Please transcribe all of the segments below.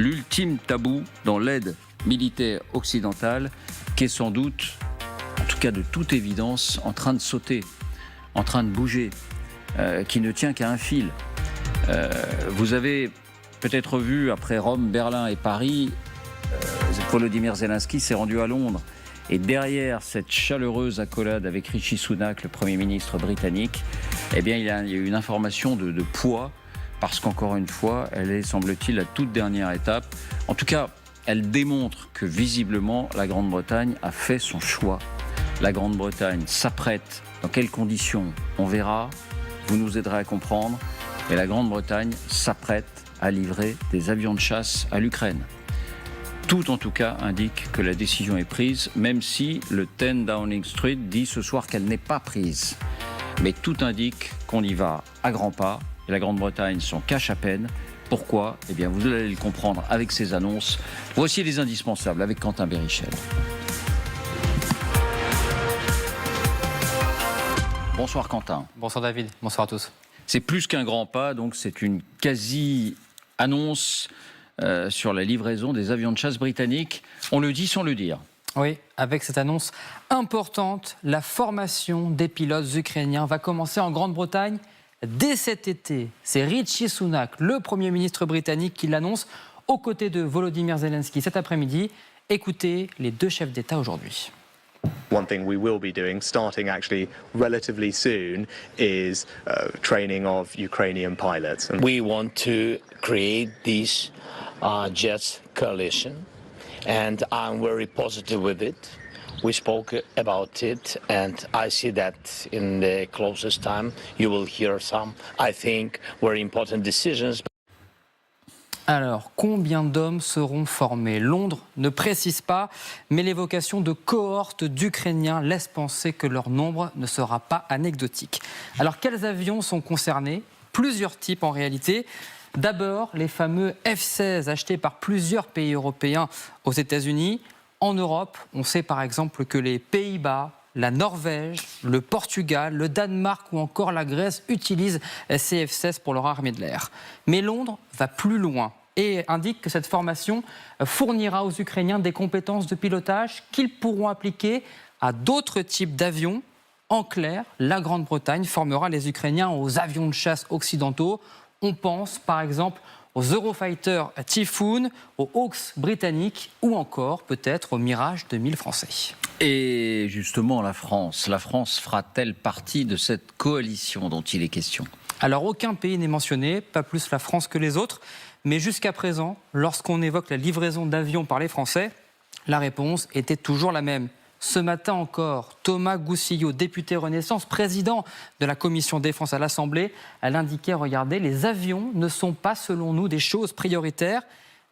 l'ultime tabou dans l'aide militaire occidentale qui est sans doute, en tout cas de toute évidence, en train de sauter, en train de bouger, qui ne tient qu'à un fil. Vous avez peut-être vu, après Rome, Berlin et Paris, Volodymyr Zelensky s'est rendu à Londres. Et derrière cette chaleureuse accolade avec Rishi Sunak, le Premier ministre britannique, eh bien, il y a une information de poids, parce qu'encore une fois, elle est, semble-t-il, la toute dernière étape. En tout cas, elle démontre que visiblement, la Grande-Bretagne a fait son choix. La Grande-Bretagne s'apprête. Dans quelles conditions? On verra. Vous nous aiderez à comprendre. Et la Grande-Bretagne s'apprête à livrer des avions de chasse à l'Ukraine. Tout, en tout cas, indique que la décision est prise, même si le 10 Downing Street dit ce soir qu'elle n'est pas prise. Mais tout indique qu'on y va à grands pas. Et la Grande-Bretagne s'en cache à peine. Pourquoi? Eh bien, vous allez le comprendre avec ces annonces. Voici les indispensables avec Quentin Bérichel. Bonsoir Quentin. Bonsoir David, bonsoir à tous. C'est plus qu'un grand pas, donc c'est une quasi-annonce sur la livraison des avions de chasse britanniques. On le dit sans le dire. Oui, avec cette annonce importante, la formation des pilotes ukrainiens va commencer en Grande-Bretagne dès cet été. C'est Rishi Sunak, le Premier ministre britannique, qui l'annonce aux côtés de Volodymyr Zelensky cet après-midi. Écoutez les deux chefs d'État aujourd'hui. One thing we will be doing, starting actually relatively soon, is training of Ukrainian pilots. We want to create this JETS coalition, and I'm very positive with it. We spoke about it, and I see that in the closest time you will hear some, I think, very important decisions. Alors, combien d'hommes seront formés? Londres ne précise pas, mais l'évocation de cohortes d'Ukrainiens laisse penser que leur nombre ne sera pas anecdotique. Alors, quels avions sont concernés? Plusieurs types en réalité. D'abord, les fameux F-16 achetés par plusieurs pays européens aux États-Unis. En Europe, on sait par exemple que les Pays-Bas, la Norvège, le Portugal, le Danemark ou encore la Grèce utilisent ces F-16 pour leur armée de l'air. Mais Londres va plus loin et indique que cette formation fournira aux Ukrainiens des compétences de pilotage qu'ils pourront appliquer à d'autres types d'avions. En clair, la Grande-Bretagne formera les Ukrainiens aux avions de chasse occidentaux. On pense par exemple aux Eurofighter Typhoon, aux Hawks britanniques ou encore peut-être au Mirage 2000 français. Et justement, la France fera-t-elle partie de cette coalition dont il est question? Alors aucun pays n'est mentionné, pas plus la France que les autres. Mais jusqu'à présent, lorsqu'on évoque la livraison d'avions par les Français, la réponse était toujours la même. Ce matin encore, Thomas Goussillot, député Renaissance, président de la commission défense à l'Assemblée, elle indiquait, regardez, les avions ne sont pas selon nous des choses prioritaires.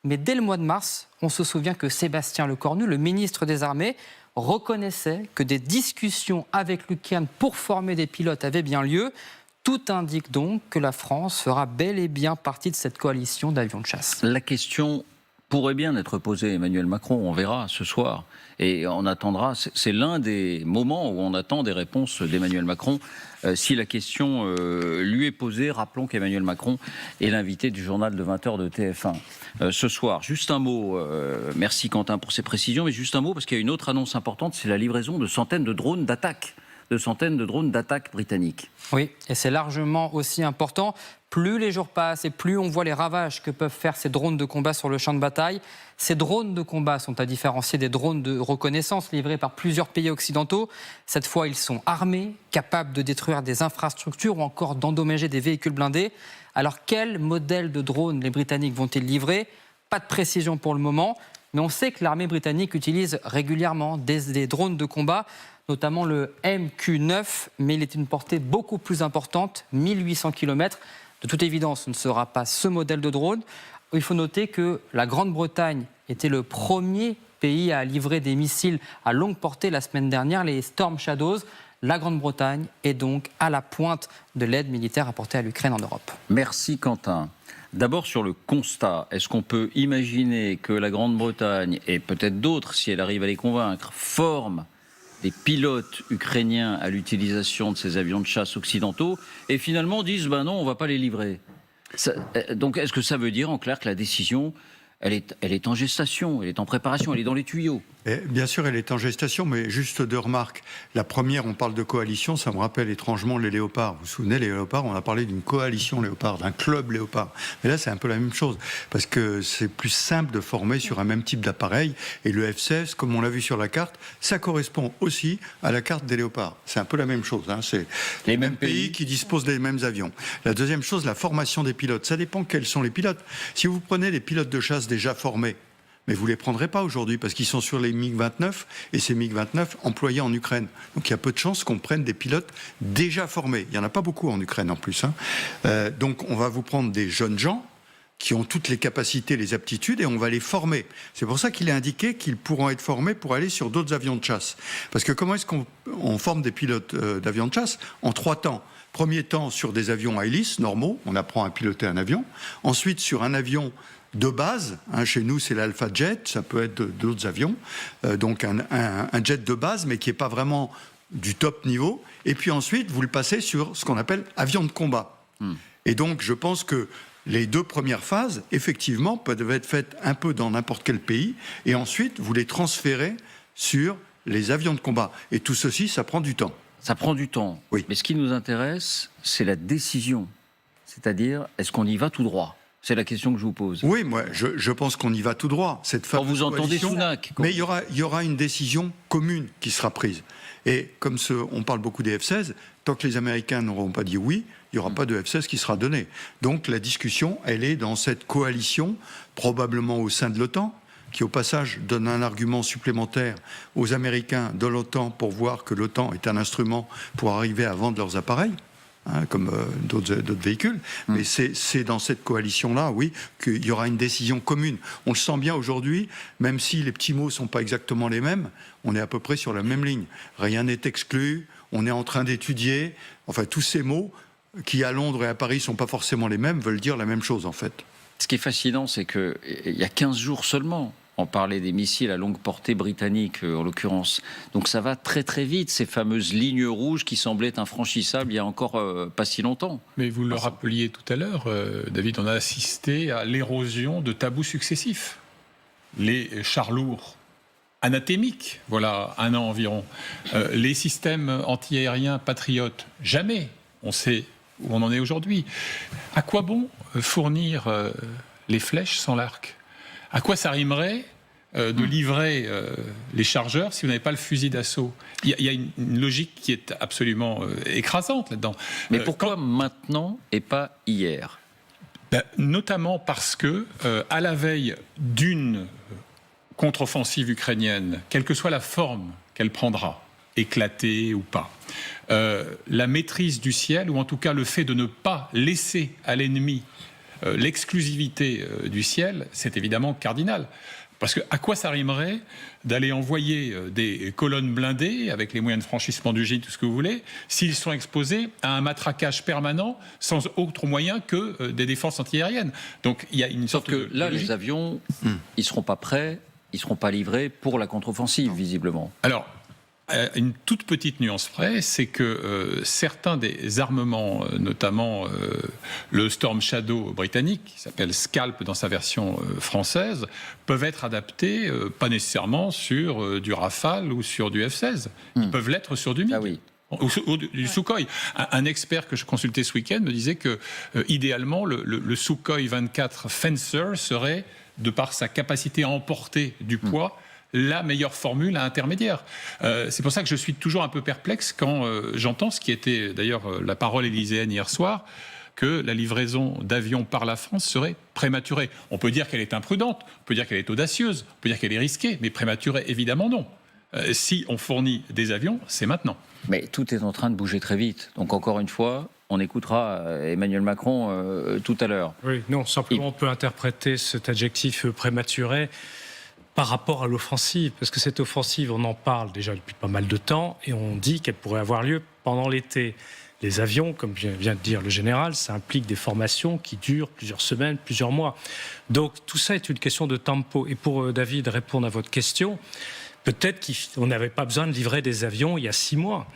Mais dès le mois de mars, on se souvient que Sébastien Lecornu, le ministre des Armées, reconnaissait que des discussions avec l'Ukraine pour former des pilotes avaient bien lieu. Tout indique donc que la France fera bel et bien partie de cette coalition d'avions de chasse. La question pourrait bien être posée à Emmanuel Macron, on verra ce soir. Et on attendra, c'est l'un des moments où on attend des réponses d'Emmanuel Macron. Si la question lui est posée, rappelons qu'Emmanuel Macron est l'invité du journal de 20h de TF1 ce soir. Juste un mot, merci Quentin pour ces précisions, mais juste un mot parce qu'il y a une autre annonce importante, c'est la livraison de centaines de drones d'attaque. Britanniques. Oui, et c'est largement aussi important. Plus les jours passent et plus on voit les ravages que peuvent faire ces drones de combat sur le champ de bataille. Ces drones de combat sont à différencier des drones de reconnaissance livrés par plusieurs pays occidentaux. Cette fois, ils sont armés, capables de détruire des infrastructures ou encore d'endommager des véhicules blindés. Alors, quel modèle de drone les Britanniques vont-ils livrer? Pas de précision pour le moment, mais on sait que l'armée britannique utilise régulièrement des drones de combat, notamment le MQ-9, mais il est une portée beaucoup plus importante, 1800 km. De toute évidence, ce ne sera pas ce modèle de drone. Il faut noter que la Grande-Bretagne était le premier pays à livrer des missiles à longue portée la semaine dernière, les Storm Shadows. La Grande-Bretagne est donc à la pointe de l'aide militaire apportée à l'Ukraine en Europe. Merci Quentin. D'abord sur le constat, est-ce qu'on peut imaginer que la Grande-Bretagne, et peut-être d'autres si elle arrive à les convaincre, forment des pilotes ukrainiens à l'utilisation de ces avions de chasse occidentaux et finalement disent non, on ne va pas les livrer. Donc est-ce que ça veut dire en clair que la décision elle est en gestation, elle est en préparation, elle est dans les tuyaux. Et bien sûr, elle est en gestation, mais juste 2 remarques. La première, on parle de coalition, ça me rappelle étrangement les léopards. Vous vous souvenez, les léopards, on a parlé d'une coalition léopard, d'un club léopard. Mais là, c'est un peu la même chose, parce que c'est plus simple de former sur un même type d'appareil. Et le F-16, comme on l'a vu sur la carte, ça correspond aussi à la carte des léopards. C'est un peu la même chose. Hein. C'est les mêmes pays qui disposent des mêmes avions. La deuxième chose, la formation des pilotes. Ça dépend quels sont les pilotes. Si vous prenez les pilotes de chasse déjà formés, mais vous ne les prendrez pas aujourd'hui parce qu'ils sont sur les MiG-29 et ces MiG-29 employés en Ukraine. Donc il y a peu de chances qu'on prenne des pilotes déjà formés. Il n'y en a pas beaucoup en Ukraine en plus. Hein. Donc on va vous prendre des jeunes gens qui ont toutes les capacités, les aptitudes, et on va les former. C'est pour ça qu'il est indiqué qu'ils pourront être formés pour aller sur d'autres avions de chasse. Parce que comment est-ce qu'on forme des pilotes d'avions de chasse ? En 3 temps. Premier temps sur des avions à hélice normaux, on apprend à piloter un avion. Ensuite sur un avion de base, hein, chez nous c'est l'Alpha Jet, ça peut être d'autres avions, donc un jet de base mais qui n'est pas vraiment du top niveau, et puis ensuite vous le passez sur ce qu'on appelle avion de combat. Et donc je pense que les 2 premières phases, effectivement, peuvent être faites un peu dans n'importe quel pays, et ensuite vous les transférez sur les avions de combat. Et tout ceci, ça prend du temps. Ça prend du temps, oui. Mais ce qui nous intéresse, c'est la décision. C'est-à-dire, est-ce qu'on y va tout droit ? C'est la question que je vous pose. Oui, moi, je pense qu'on y va tout droit. Quand vous entendez Sunak. Mais il y aura une décision commune qui sera prise. Et comme on parle beaucoup des F-16, tant que les Américains n'auront pas dit oui, il n'y aura pas de F-16 qui sera donné. Donc la discussion, elle est dans cette coalition, probablement au sein de l'OTAN, qui au passage donne un argument supplémentaire aux Américains de l'OTAN pour voir que l'OTAN est un instrument pour arriver à vendre leurs appareils. Hein, comme d'autres véhicules. Mais c'est dans cette coalition-là, oui, qu'il y aura une décision commune. On le sent bien aujourd'hui, même si les petits mots ne sont pas exactement les mêmes, on est à peu près sur la même ligne. Rien n'est exclu, on est en train d'étudier. Enfin, tous ces mots qui, à Londres et à Paris, ne sont pas forcément les mêmes, veulent dire la même chose, en fait. Ce qui est fascinant, c'est qu'il y a 15 jours seulement, on parlait des missiles à longue portée britanniques, en l'occurrence. Donc ça va très très vite, ces fameuses lignes rouges qui semblaient infranchissables il y a encore pas si longtemps. Mais vous le rappeliez tout à l'heure, David, on a assisté à l'érosion de tabous successifs. Les chars lourds, anathémiques, voilà 1 an environ. Les systèmes antiaériens patriotes, jamais. On sait où on en est aujourd'hui. À quoi bon fournir les flèches sans l'arc ? À quoi ça rimerait de livrer les chargeurs si vous n'avez pas le fusil d'assaut ? Il y a une logique qui est absolument écrasante là-dedans. Mais pourquoi maintenant et pas hier ? Notamment parce que, à la veille d'une contre-offensive ukrainienne, quelle que soit la forme qu'elle prendra, éclatée ou pas, la maîtrise du ciel, ou en tout cas le fait de ne pas laisser à l'ennemi l'exclusivité du ciel, c'est évidemment cardinal. Parce que à quoi ça rimerait d'aller envoyer des colonnes blindées avec les moyens de franchissement du Gine, tout ce que vous voulez, s'ils sont exposés à un matraquage permanent sans autre moyen que des défenses antiaériennes. Donc il y a une sorte que là, les avions, ils seront pas prêts, ils seront pas livrés pour la contre-offensive, visiblement. Alors, une toute petite nuance près, c'est que certains des armements, notamment le Storm Shadow britannique, qui s'appelle Scalp dans sa version française, peuvent être adaptés, pas nécessairement sur du Rafale ou sur du F-16. Ils peuvent l'être sur du MiG. Ah oui. Ou du Sukhoi. Un expert que je consultais ce week-end me disait que, idéalement, le Sukhoi 24 Fencer serait, de par sa capacité à emporter du poids, la meilleure formule à intermédiaire. C'est pour ça que je suis toujours un peu perplexe quand j'entends ce qui était d'ailleurs la parole élyséenne hier soir, que la livraison d'avions par la France serait prématurée. On peut dire qu'elle est imprudente, on peut dire qu'elle est audacieuse, on peut dire qu'elle est risquée, mais prématurée, évidemment non. Si on fournit des avions, c'est maintenant. Mais tout est en train de bouger très vite. Donc encore une fois, on écoutera Emmanuel Macron tout à l'heure. Oui, non, simplement on peut interpréter cet adjectif prématuré par rapport à l'offensive, parce que cette offensive, on en parle déjà depuis pas mal de temps, et on dit qu'elle pourrait avoir lieu pendant l'été. Les avions, comme vient de dire le général, ça implique des formations qui durent plusieurs semaines, plusieurs mois. Donc tout ça est une question de tempo. Et pour David répondre à votre question, peut-être qu'on n'avait pas besoin de livrer des avions il y a 6 mois.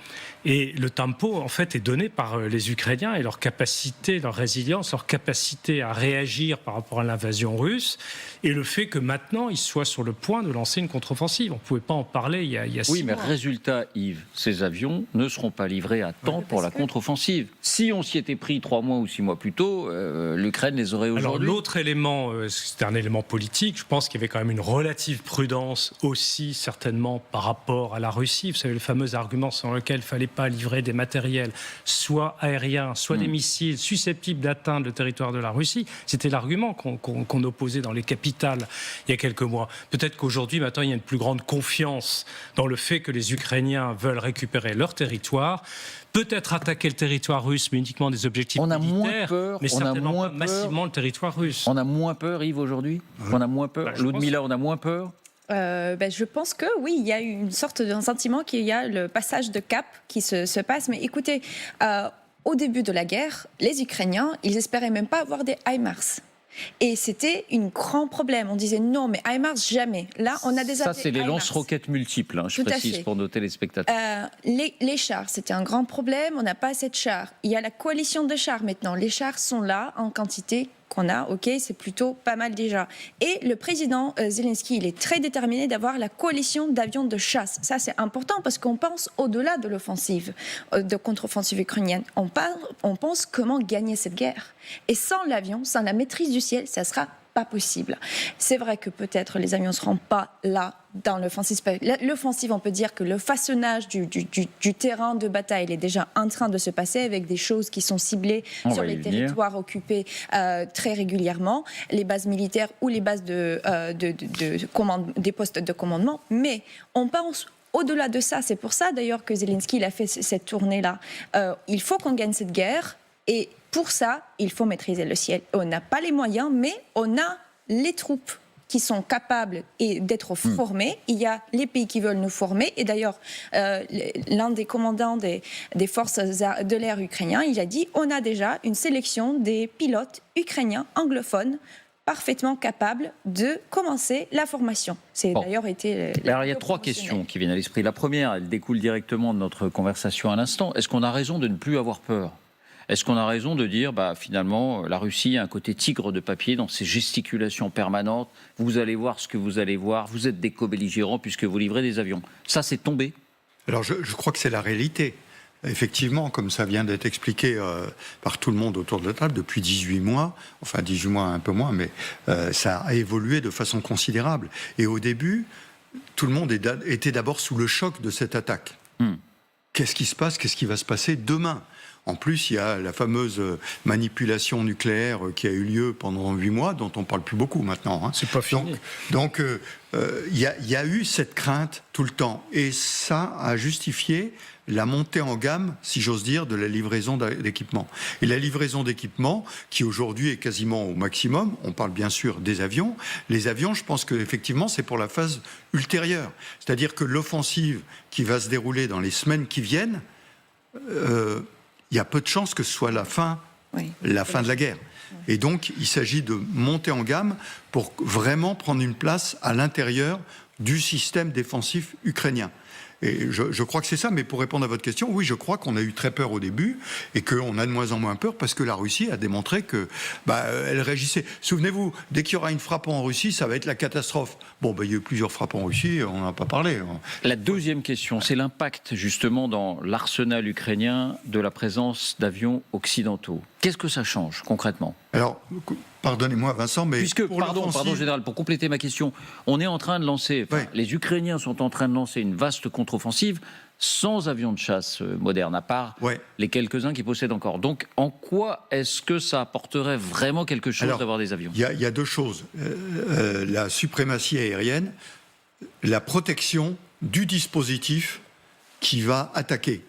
Et le tempo, en fait, est donné par les Ukrainiens et leur capacité, leur résilience, leur capacité à réagir par rapport à l'invasion russe, et le fait que maintenant, ils soient sur le point de lancer une contre-offensive. On ne pouvait pas en parler il y a 6 mois. Oui, mais résultat, Yves, ces avions ne seront pas livrés à temps pour la contre-offensive. Si on s'y était pris 3 mois ou 6 mois plus tôt, l'Ukraine les aurait aujourd'hui. Alors l'autre élément, c'est un élément politique. Je pense qu'il y avait quand même une relative prudence aussi, certainement, par rapport à la Russie. Vous savez, le fameux argument selon lequel il ne fallait pas livrer des matériels, soit aériens, soit des missiles susceptibles d'atteindre le territoire de la Russie. C'était l'argument qu'on opposait dans les capitales il y a quelques mois. Peut-être qu'aujourd'hui, maintenant, il y a une plus grande confiance dans le fait que les Ukrainiens veulent récupérer leur territoire. Peut-être attaquer le territoire russe, mais uniquement des objectifs militaires, mais certainement pas massivement le territoire russe. On a moins peur, Yves, aujourd'hui ? On a moins peur ? Ludmila, on a moins peur ? Je pense que oui, il y a une sorte d'un sentiment qu'il y a le passage de cap qui se passe. Mais écoutez, au début de la guerre, les Ukrainiens, ils espéraient même pas avoir des HIMARS. Et c'était un grand problème. On disait non, mais HIMARS, jamais. Là, on a déjà. Ça, c'est les lance-roquettes multiples, hein, je précise pour nos téléspectateurs. Les chars, c'était un grand problème. On n'a pas assez de chars. Il y a la coalition de chars maintenant. Les chars sont là en quantité qu'on a, ok, c'est plutôt pas mal déjà. Et le président Zelensky, il est très déterminé d'avoir la coalition d'avions de chasse. Ça, c'est important parce qu'on pense au-delà de l'offensive, de contre-offensive ukrainienne. On pense comment gagner cette guerre. Et sans l'avion, sans la maîtrise du ciel, ça sera pas possible. C'est vrai que peut-être les avions ne seront pas là dans l'offensive. L'offensive, on peut dire que le façonnage du terrain de bataille il est déjà en train de se passer avec des choses qui sont ciblées sur les territoires occupés très régulièrement, les bases militaires ou les bases des postes de commandement. Mais on pense au-delà de ça. C'est pour ça d'ailleurs que Zelensky il a fait cette tournée-là. Il faut qu'on gagne cette guerre et pour ça, il faut maîtriser le ciel. On n'a pas les moyens, mais on a les troupes qui sont capables d'être formées. Il y a les pays qui veulent nous former. Et d'ailleurs, l'un des commandants des forces de l'air ukrainiens, il a dit on a déjà une sélection des pilotes ukrainiens anglophones parfaitement capables de commencer la formation. C'est d'ailleurs été... Alors, il y a 3 questions qui viennent à l'esprit. La première, elle découle directement de notre conversation à l'instant. Est-ce qu'on a raison de ne plus avoir peur ? Est-ce qu'on a raison de dire, finalement, la Russie a un côté tigre de papier dans ses gesticulations permanentes. Vous allez voir ce que vous allez voir. Vous êtes des co-belligérants puisque vous livrez des avions. Ça, c'est tombé. Alors, je crois que c'est la réalité. Effectivement, comme ça vient d'être expliqué par tout le monde autour de la table, depuis 18 mois, enfin 18 mois un peu moins, mais ça a évolué de façon considérable. Et au début, tout le monde était d'abord sous le choc de cette attaque. Qu'est-ce qui se passe ? Qu'est-ce qui va se passer demain ? En plus, il y a la fameuse manipulation nucléaire qui a eu lieu pendant 8 mois, dont on ne parle plus beaucoup maintenant. C'est pas fini. Donc, il y a eu cette crainte tout le temps. Et ça a justifié la montée en gamme, si j'ose dire, de la livraison d'équipements. Et la livraison d'équipements, qui aujourd'hui est quasiment au maximum, on parle bien sûr des avions. Les avions, je pense qu'effectivement, c'est pour la phase ultérieure. C'est-à-dire que l'offensive qui va se dérouler dans les semaines qui viennent... il y a peu de chances que ce soit la fin de la guerre. Et donc, il s'agit de monter en gamme pour vraiment prendre une place à l'intérieur du système défensif ukrainien. Et je crois que c'est ça, mais pour répondre à votre question, oui, je crois qu'on a eu très peur au début et qu'on a de moins en moins peur parce que la Russie a démontré que elle réagissait. Souvenez-vous, dès qu'il y aura une frappe en Russie, ça va être la catastrophe. Bon, il y a eu plusieurs frappes en Russie, on n'en a pas parlé. La deuxième question, c'est l'impact justement dans l'arsenal ukrainien de la présence d'avions occidentaux. Qu'est-ce que ça change concrètement ? Alors, pardonnez-moi Vincent, mais... Pardon général, pour compléter ma question, on est en train de lancer, les Ukrainiens sont en train de lancer une vaste contre-offensive sans avions de chasse modernes, à part les quelques-uns qui possèdent encore. Donc, en quoi est-ce que ça apporterait vraiment quelque chose d'avoir des avions ? Il y a 2 choses. La suprématie aérienne, la protection du dispositif qui va attaquer.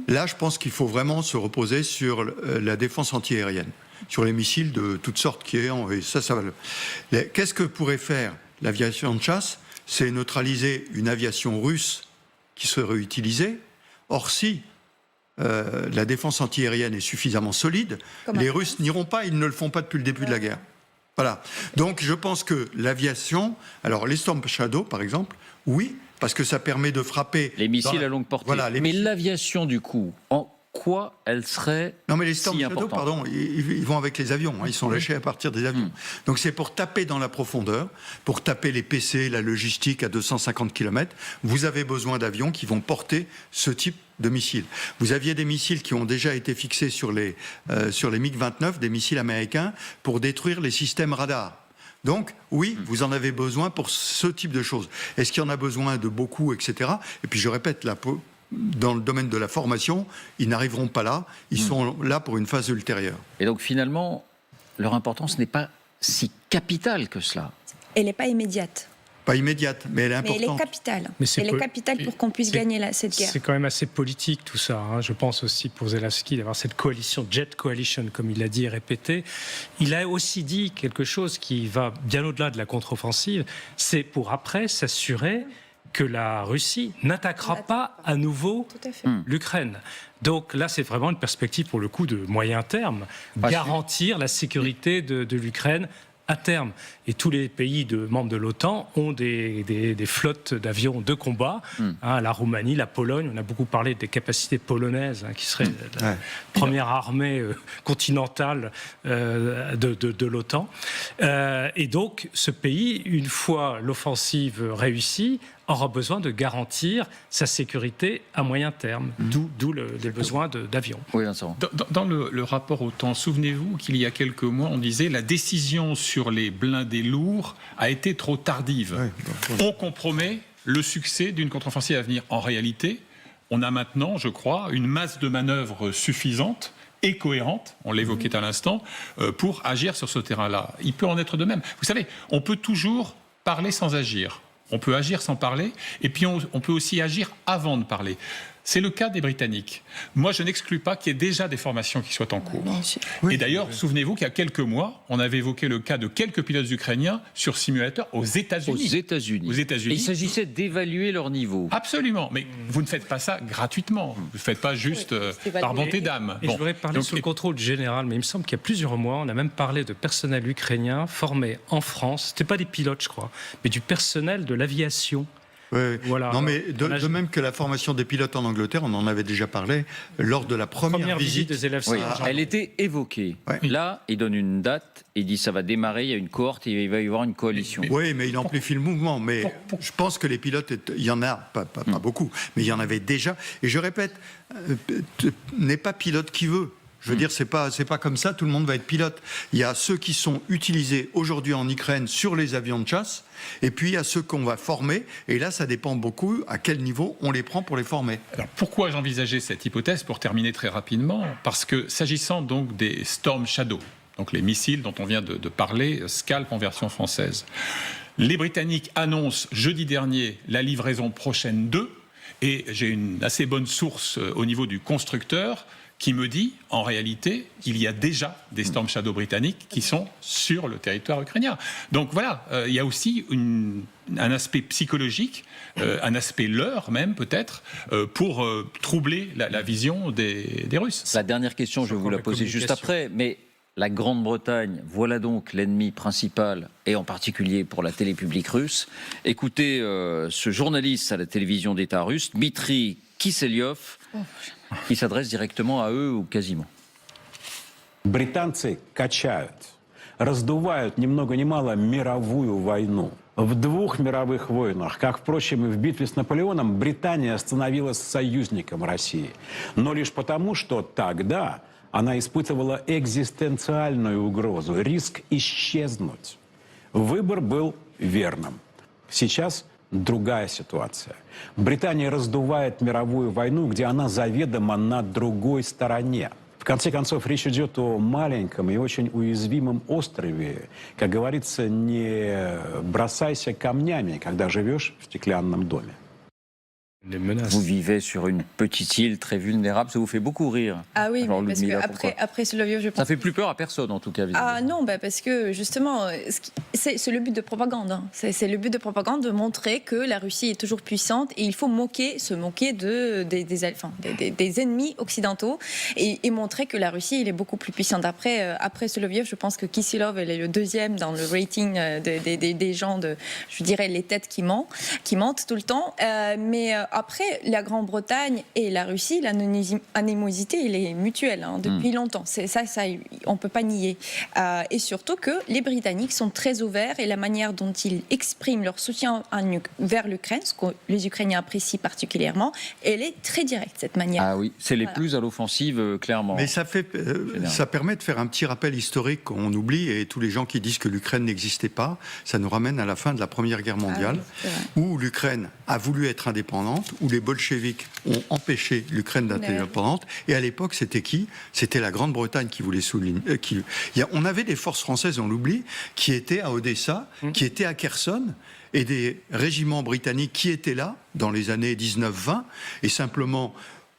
Là, je pense qu'il faut vraiment se reposer sur la défense antiaérienne, sur les missiles de toutes sortes et ça va. Qu'est-ce que pourrait faire l'aviation de chasse ? C'est neutraliser une aviation russe qui serait utilisée. Or, si la défense antiaérienne est suffisamment solide, les Russes n'iront pas, ils ne le font pas depuis le début de la guerre. Voilà. Donc, je pense que l'aviation, alors les Storm Shadow, par exemple, oui, parce que ça permet de frapper... Les missiles à longue portée. Voilà, mais l'aviation, du coup, en quoi elle serait Non, mais les Storm si Shadow, importante? pardon, ils vont avec les avions, hein, ils sont lâchés à partir des avions. Donc c'est pour taper dans la profondeur, pour taper les PC, la logistique à 250 km, vous avez besoin d'avions qui vont porter ce type de missiles. Vous aviez des missiles qui ont déjà été fixés sur les MiG-29, des missiles américains, pour détruire les systèmes radars. Donc, oui, vous en avez besoin pour ce type de choses. Est-ce qu'il y en a besoin de beaucoup, etc. Et puis je répète, dans le domaine de la formation, ils n'arriveront pas là, ils sont là pour une phase ultérieure. Et donc finalement, leur importance n'est pas si capitale que cela. Elle n'est pas immédiate. Pas immédiate, mais elle est Mais elle importante. est capitale. Mais c'est Elle est capitale pour qu'on puisse gagner cette guerre. C'est quand même assez politique tout ça. Hein. Je pense aussi pour Zelensky d'avoir cette coalition, Jet Coalition, comme il l'a dit et répété. Il a aussi dit quelque chose qui va bien au-delà de la contre-offensive. C'est pour après s'assurer que la Russie n'attaquera pas à nouveau l'Ukraine. Donc là, c'est vraiment une perspective pour le coup de moyen terme. Garantir la sécurité de l'Ukraine à terme. Et tous les pays membres de l'OTAN ont des flottes d'avions de combat. Hein, la Roumanie, la Pologne, on a beaucoup parlé des capacités polonaises, qui seraient la première armée continentale de l'OTAN. Et donc, ce pays, une fois l'offensive réussie, aura besoin de garantir sa sécurité à moyen terme, d'où les besoins d'avions. Oui, Vincent. Dans le rapport au temps, souvenez-vous qu'il y a quelques mois, on disait la décision sur les blindés lourds a été trop tardive. On compromet le succès d'une contre-offensive à venir. En réalité, on a maintenant, je crois, une masse de manœuvres suffisante et cohérente, on l'évoquait à l'instant, pour agir sur ce terrain-là. Il peut en être de même. Vous savez, on peut toujours parler sans agir. On peut agir sans parler, et puis on peut aussi agir avant de parler. C'est le cas des Britanniques. Moi, je n'exclus pas qu'il y ait déjà des formations qui soient en cours. Et d'ailleurs, souvenez-vous qu'il y a quelques mois, on avait évoqué le cas de quelques pilotes ukrainiens sur simulateur aux États-Unis. Aux États-Unis. Et il s'agissait d'évaluer leur niveau. Absolument. Mais vous ne faites pas ça gratuitement. Vous ne faites pas juste par bonté d'âme. Et je voudrais parler sur le contrôle général, mais il me semble qu'il y a plusieurs mois, on a même parlé de personnel ukrainien formé en France. Ce n'était pas des pilotes, je crois, mais du personnel de l'aviation. Oui. Voilà. Non, mais de même que la formation des pilotes en Angleterre, on en avait déjà parlé lors de la première visite des élèves. Oui, elle était évoquée. Ouais. Là, il donne une date, il dit ça va démarrer, il y a une cohorte et il va y avoir une coalition. Oui, mais il amplifie le mouvement. Mais je pense que les pilotes, il y en a, pas beaucoup, mais il y en avait déjà. Et je répète, n'est pas pilote qui veut. Je veux dire, c'est pas comme ça, tout le monde va être pilote. Il y a ceux qui sont utilisés aujourd'hui en Ukraine sur les avions de chasse, et puis il y a ceux qu'on va former, et là, ça dépend beaucoup à quel niveau on les prend pour les former. Alors pourquoi j'envisageais cette hypothèse, pour terminer très rapidement? Parce que s'agissant donc des Storm Shadow, donc les missiles dont on vient de parler, Scalp en version française, les Britanniques annoncent jeudi dernier la livraison prochaine d'eux, et j'ai une assez bonne source au niveau du constructeur qui me dit, en réalité, il y a déjà des Storm Shadow britanniques qui sont sur le territoire ukrainien. Donc voilà, il y a aussi un aspect psychologique, un aspect leurre même peut-être, pour troubler la vision des Russes. La dernière question, je vais vous la poser juste après, mais la Grande-Bretagne, voilà donc l'ennemi principal, et en particulier pour la télé publique russe. Écoutez ce journaliste à la télévision d'État russe, Dmitri Kiselyov, qui s'adresse directement à eux ou quasiment. Британцы качают, раздувают ни много ни мало мировую войну. В двух мировых войнах, как, впрочем, и в битве с Наполеоном, Британия становилась союзником России. Но лишь потому, что тогда она испытывала экзистенциальную угрозу, риск исчезнуть. Выбор был верным. Сейчас другая ситуация. Британия раздувает мировую войну, где она заведомо на другой стороне. В конце концов, речь идет о маленьком и очень уязвимом острове. Как говорится, не бросайся камнями, когда живешь в стеклянном доме. Les menaces. Vous vivez sur une petite île très vulnérable, ça vous fait beaucoup rire. Ah oui, Alors, mais parce Ludmilla, qu'après Soloviev, je pense... Ça fait plus peur à personne en tout cas, visiblement. Ah non, parce que justement, c'est le but de propagande. Hein. C'est le but de propagande de montrer que la Russie est toujours puissante et il faut se moquer des ennemis occidentaux et montrer que la Russie elle est beaucoup plus puissante. Après Soloviev, je pense que Kisilov elle est le deuxième dans le rating des gens, je dirais, les têtes qui mentent tout le temps. Mais après, la Grande-Bretagne et la Russie, l'animosité, elle est mutuelle hein, depuis longtemps. Ça, on ne peut pas nier. Et surtout que les Britanniques sont très ouverts et la manière dont ils expriment leur soutien vers l'Ukraine, ce que les Ukrainiens apprécient particulièrement, elle est très directe, cette manière. Ah oui, c'est les plus à l'offensive, clairement. Mais ça permet de faire un petit rappel historique qu'on oublie, et tous les gens qui disent que l'Ukraine n'existait pas, ça nous ramène à la fin de la Première Guerre mondiale, où l'Ukraine a voulu être indépendante, où les bolcheviks ont empêché l'Ukraine d'être indépendante, et à l'époque, c'était qui ? C'était la Grande-Bretagne qui voulait on avait des forces françaises, on l'oublie, qui étaient à Odessa, qui étaient à Kherson, et des régiments britanniques qui étaient là dans les années 19-20, et simplement,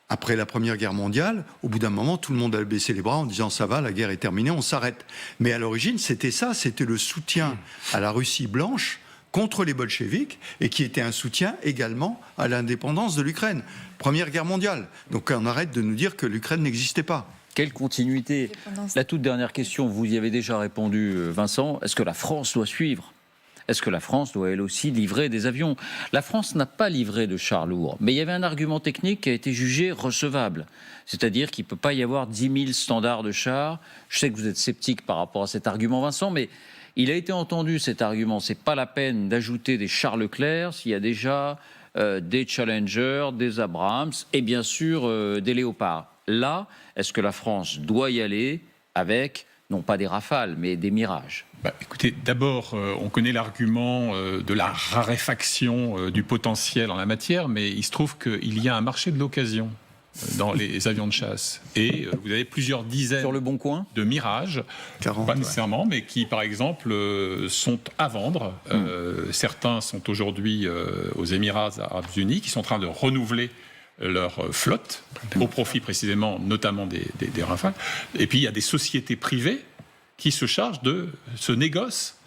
après la Première Guerre mondiale, au bout d'un moment, tout le monde a baissé les bras en disant « ça va, la guerre est terminée, on s'arrête ». Mais à l'origine, c'était ça, c'était le soutien à la Russie blanche contre les bolcheviks, et qui était un soutien également à l'indépendance de l'Ukraine. Première Guerre mondiale. Donc on arrête de nous dire que l'Ukraine n'existait pas. Quelle continuité. La toute dernière question, vous y avez déjà répondu, Vincent. Est-ce que la France doit suivre ? Est-ce que la France doit elle aussi livrer des avions ? La France n'a pas livré de chars lourds, mais il y avait un argument technique qui a été jugé recevable. C'est-à-dire qu'il ne peut pas y avoir 10 000 standards de chars. Je sais que vous êtes sceptique par rapport à cet argument, Vincent, mais il a été entendu cet argument. Ce n'est pas la peine d'ajouter des chars Leclerc s'il y a déjà des Challenger, des Abrams et bien sûr des Léopards. Là, est-ce que la France doit y aller avec, non pas des Rafales, mais des Mirages ? Écoutez, d'abord, on connaît l'argument de la raréfaction du potentiel en la matière, mais il se trouve qu'il y a un marché de l'occasion dans les avions de chasse. Et vous avez plusieurs dizaines sur le bon coin de Mirages, 40, pas nécessairement, mais qui, par exemple, sont à vendre. Certains sont aujourd'hui aux Émirats arabes unis, qui sont en train de renouveler leur flotte, au profit précisément, notamment des Rafales. Et puis, il y a des sociétés privées qui se chargent de ce négoce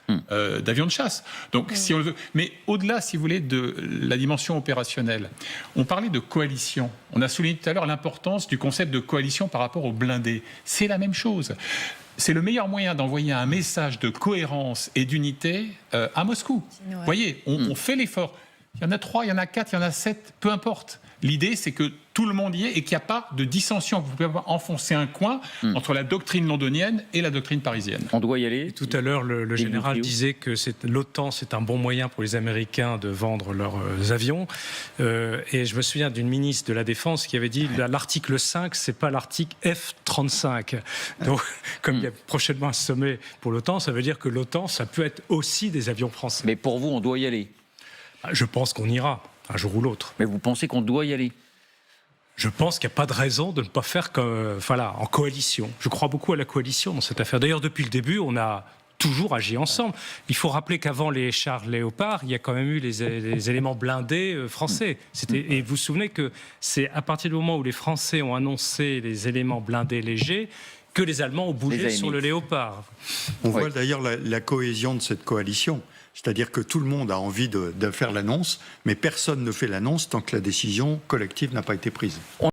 d'avions de chasse. Donc, si on le veut. Mais au-delà, si vous voulez, de la dimension opérationnelle, on parlait de coalition. On a souligné tout à l'heure l'importance du concept de coalition par rapport aux blindés. C'est la même chose. C'est le meilleur moyen d'envoyer un message de cohérence et d'unité à Moscou. Vous voyez, on fait l'effort. Il y en a 3, il y en a 4, il y en a 7, peu importe. L'idée, c'est que tout le monde y est et qu'il n'y a pas de dissension. Vous pouvez pas enfoncer un coin entre la doctrine londonienne et la doctrine parisienne. On doit y aller. Et tout à l'heure, le général disait que l'OTAN, c'est un bon moyen pour les Américains de vendre leurs avions. Et je me souviens d'une ministre de la Défense qui avait dit l'article 5, c'est pas l'article F-35. Donc, comme il y a prochainement un sommet pour l'OTAN, ça veut dire que l'OTAN, ça peut être aussi des avions français. Mais pour vous, on doit y aller. Je pense qu'on ira, un jour ou l'autre. Mais vous pensez qu'on doit y aller ? Je pense qu'il n'y a pas de raison de ne pas faire en coalition. Je crois beaucoup à la coalition dans cette affaire. D'ailleurs, depuis le début, on a toujours agi ensemble. Il faut rappeler qu'avant les chars Léopard, il y a quand même eu les éléments blindés français. Et vous vous souvenez que c'est à partir du moment où les Français ont annoncé les éléments blindés légers que les Allemands ont bougé sur le Léopard. On voit d'ailleurs la cohésion de cette coalition. C'est-à-dire que tout le monde a envie de faire l'annonce, mais personne ne fait l'annonce tant que la décision collective n'a pas été prise.